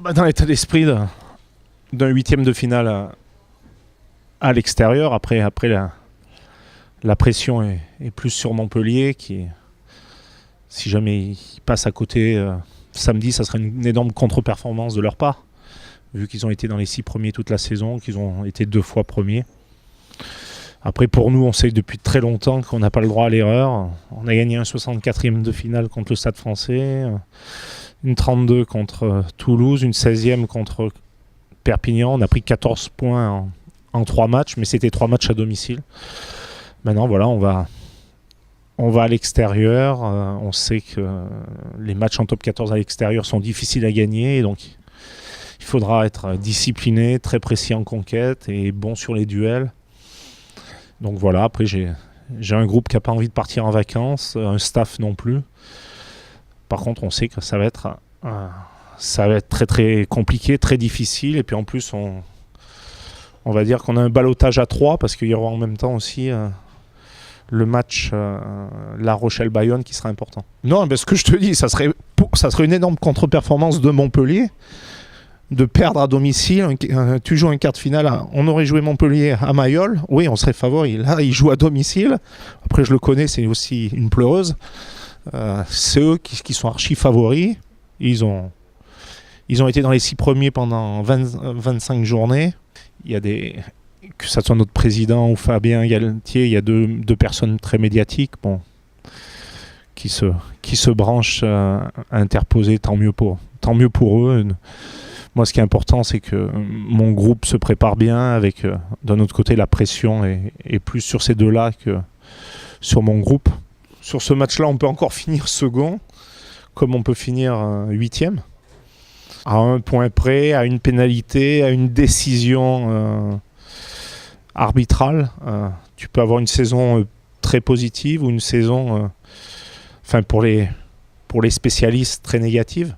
Dans l'état d'esprit d'un huitième de finale à l'extérieur, après la pression est plus sur Montpellier qui, si jamais ils passent à côté samedi, ça serait une énorme contre-performance de leur part, vu qu'ils ont été dans les 6 premiers toute la saison, qu'ils ont été 2 fois premiers. Après, pour nous, on sait depuis très longtemps qu'on n'a pas le droit à l'erreur. On a gagné un 64e de finale contre le Stade Français, une 32 contre Toulouse, une 16e contre Perpignan. On a pris 14 points en 3 matchs, mais c'était 3 matchs à domicile. Maintenant, voilà, on va à l'extérieur. On sait que les matchs en top 14 à l'extérieur sont difficiles à gagner. Et donc, il faudra être discipliné, très précis en conquête et bon sur les duels. Donc voilà, après j'ai un groupe qui n'a pas envie de partir en vacances, un staff non plus. Par contre, on sait que ça va être très très compliqué, très difficile. Et puis en plus, on va dire qu'on a un ballottage à 3 parce qu'il y aura en même temps aussi le match La Rochelle-Bayonne qui sera important. Non, mais ce que je te dis, ça serait une énorme contre-performance de Montpellier de perdre à domicile. Tu joues un quart de finale, on aurait joué Montpellier à Mayol, oui, on serait favori. Là, ils jouent à domicile. Après, je le connais, c'est aussi une pleureuse. C'est eux qui sont archi favoris. Ils ont été dans les 6 premiers pendant 25 journées. Il y a que ce soit notre président ou Fabien Galtier, il y a deux personnes très médiatiques, qui se branchent à interposer, tant mieux pour eux. Moi, ce qui est important, c'est que mon groupe se prépare bien avec, d'un autre côté, la pression est plus sur ces deux-là que sur mon groupe. Sur ce match-là, on peut encore finir second, comme on peut finir 8e, à un point près, à une pénalité, à une décision arbitrale. Tu peux avoir une saison très positive ou une saison, pour les spécialistes, très négative.